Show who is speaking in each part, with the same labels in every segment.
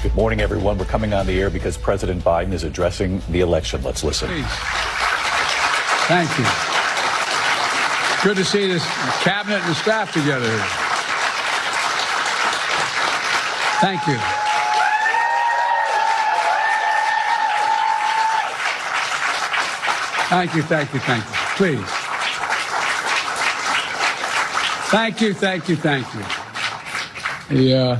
Speaker 1: Good morning, everyone. We're coming on the air because President Biden is addressing the election. Let's listen.
Speaker 2: Please. Thank you. Good to see this cabinet and the staff together here. Thank you. Thank you, thank you, thank you. Please. Thank you, thank you, thank you.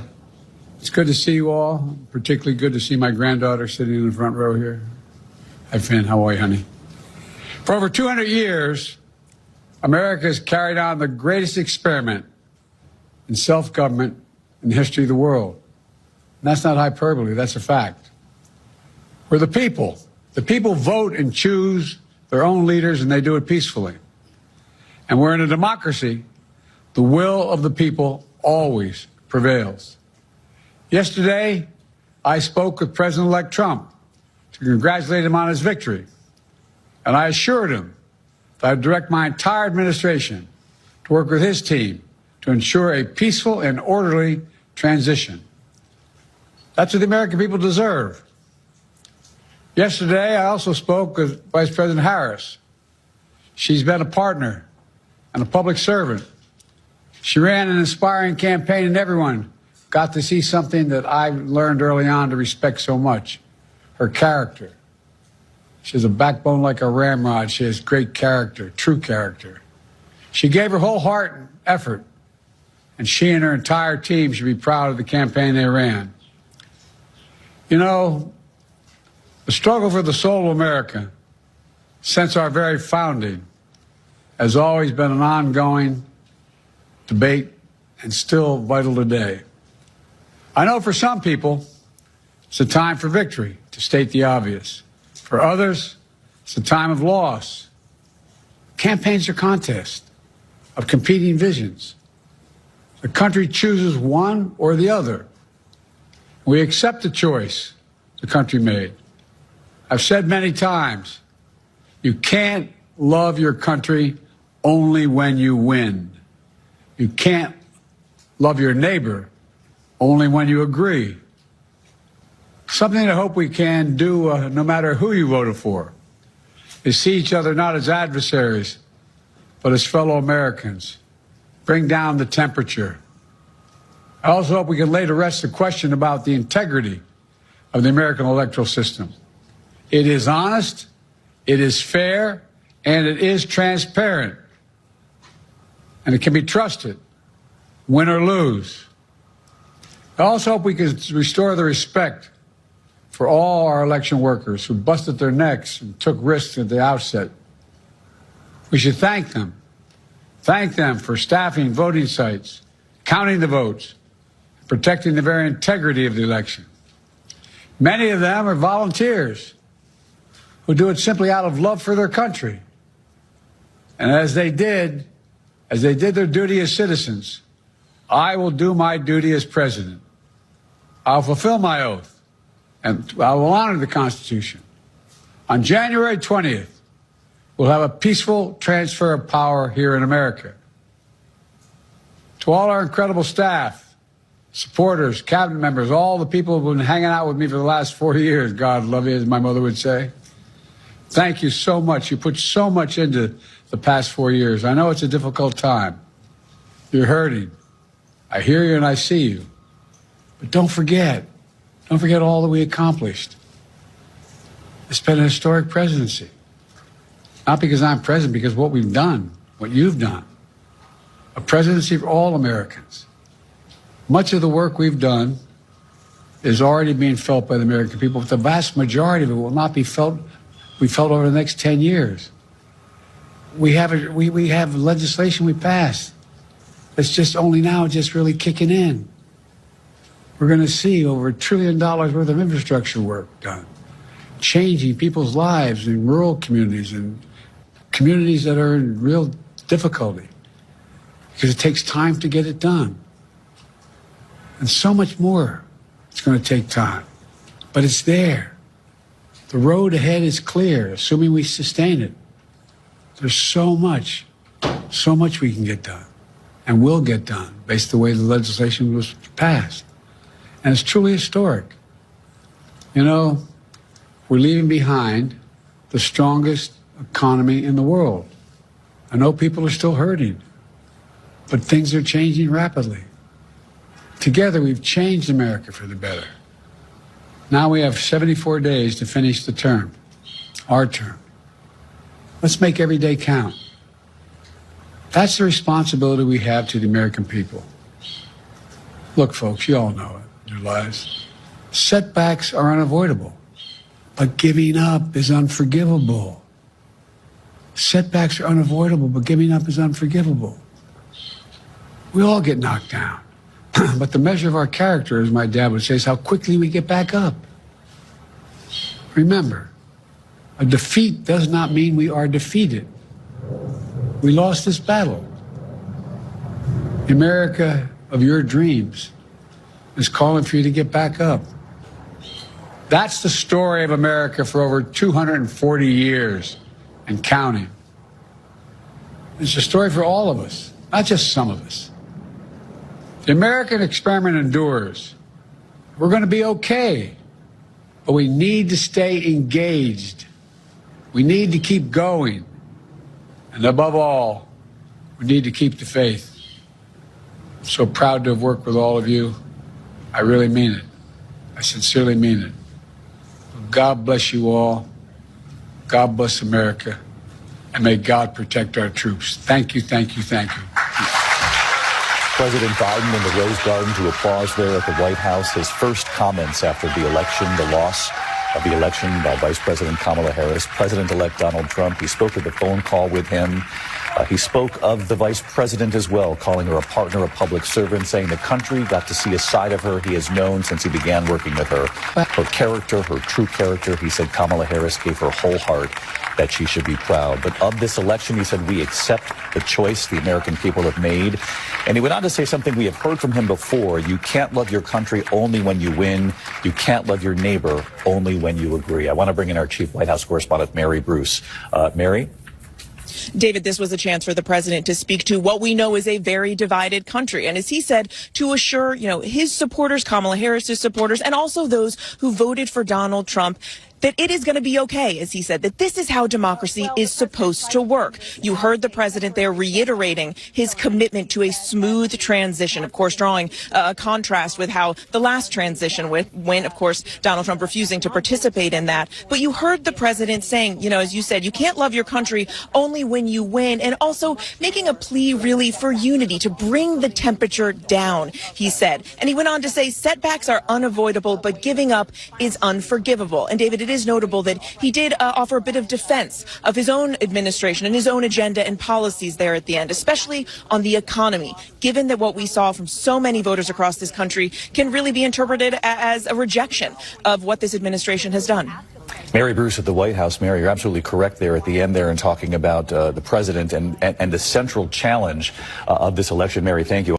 Speaker 2: It's good to see you all. Particularly good to see my granddaughter sitting in the front row here. Hi, Finn. How are you, honey? For over 200 years, America has carried on the greatest experiment in self-government in the history of the world. And that's not hyperbole. That's a fact. We're the people. The people vote and choose their own leaders, and they do it peacefully. And we're in a democracy. The will of the people always prevails. Yesterday, I spoke with President-elect Trump to congratulate him on his victory. And I assured him that I'd direct my entire administration to work with his team to ensure a peaceful and orderly transition. That's what the American people deserve. Yesterday, I also spoke with Vice President Harris. She's been a partner and a public servant. She ran an inspiring campaign, and everyone got to see something that I learned early on to respect so much, her character. She has a backbone like a ramrod. She has great character, true character. She gave her whole heart and effort, and she and her entire team should be proud of the campaign they ran. You know, the struggle for the soul of America, since our very founding, has always been an ongoing debate and still vital today. I know for some people, it's a time for victory, to state the obvious. For others, it's a time of loss. Campaigns are contests of competing visions. The country chooses one or the other. We accept the choice the country made. I've said many times, you can't love your country only when you win. You can't love your neighbor only when you agree. Something I hope we can do, no matter who you voted for, is see each other not as adversaries, but as fellow Americans. Bring down the temperature. I also hope we can lay to rest the question about the integrity of the American electoral system. It is honest, it is fair, and it is transparent. And it can be trusted, win or lose. I also hope we can restore the respect for all our election workers who busted their necks and took risks at the outset. We should thank them. Thank them for staffing voting sites, counting the votes, protecting the very integrity of the election. Many of them are volunteers who do it simply out of love for their country. And as they did their duty as citizens, I will do my duty as president. I'll fulfill my oath, and I will honor the Constitution. On January 20th, we'll have a peaceful transfer of power here in America. To all our incredible staff, supporters, cabinet members, all the people who've been hanging out with me for the last 4 years, God love you, as my mother would say. Thank you so much. You put so much into the past 4 years. I know it's a difficult time. You're hurting. I hear you and I see you. But don't forget all that we accomplished. It's been a historic presidency. Not because I'm president, because what we've done, what you've done. A presidency for all Americans. Much of the work we've done is already being felt by the American people, but the vast majority of it will not be felt over the next 10 years. We have legislation we passed that's just only now just really kicking in. We're going to see over $1 trillion worth of infrastructure work done, changing people's lives in rural communities and communities that are in real difficulty, because it takes time to get it done. And so much more. It's going to take time, but it's there. The road ahead is clear, assuming we sustain it. There's so much we can get done and will get done based on the way the legislation was passed. And it's truly historic. You know, we're leaving behind the strongest economy in the world. I know people are still hurting, but things are changing rapidly. Together, we've changed America for the better. Now we have 74 days to finish the term, our term. Let's make every day count. That's the responsibility we have to the American people. Look, folks, you all know it in your lives. Setbacks are unavoidable, but giving up is unforgivable. Setbacks are unavoidable, but giving up is unforgivable. We all get knocked down. But the measure of our character, as my dad would say, is how quickly we get back up. Remember, a defeat does not mean we are defeated. We lost this battle. The America of your dreams is calling for you to get back up. That's the story of America for over 240 years and counting. It's a story for all of us, not just some of us. The American experiment endures. We're going to be okay, but we need to stay engaged. We need to keep going. And above all, we need to keep the faith. I'm so proud to have worked with all of you. I really mean it. I sincerely mean it. God bless you all. God bless America. And may God protect our troops. Thank you, thank you, thank you.
Speaker 1: President Biden in the Rose Garden to applause there at the White House. His first comments after the election, the loss of the election by Vice President Kamala Harris. President-elect Donald Trump, he spoke at the phone call with him. He spoke of the vice president as well, calling her a partner, a public servant, saying the country got to see a side of her he has known since he began working with her. Her character, her true character, he said Kamala Harris gave her whole heart, that she should be proud. But of this election, he said, we accept the choice the American people have made. And he went on to say something we have heard from him before. You can't love your country only when you win. You can't love your neighbor only when you agree. I want to bring in our chief White House correspondent, Mary Bruce. Mary?
Speaker 3: David, this was a chance for the president to speak to what we know is a very divided country. And as he said, to assure, his supporters, Kamala Harris's supporters, and also those who voted for Donald Trump, that it is going to be okay, as he said, that this is how democracy is supposed to work. You heard the president there reiterating his commitment to a smooth transition, of course, drawing a contrast with how the last transition went, of course, Donald Trump refusing to participate in that. But you heard the president saying, as you said, you can't love your country only when you win, and also making a plea really for unity, to bring the temperature down, he said. And he went on to say setbacks are unavoidable, but giving up is unforgivable. And David, it is notable that he did offer a bit of defense of his own administration and his own agenda and policies there at the end, especially on the economy, given that what we saw from so many voters across this country can really be interpreted as a rejection of what this administration has done.
Speaker 1: Mary Bruce at the White House. Mary, you're absolutely correct there at the end there in talking about the president and the central challenge of this election. Mary, thank you.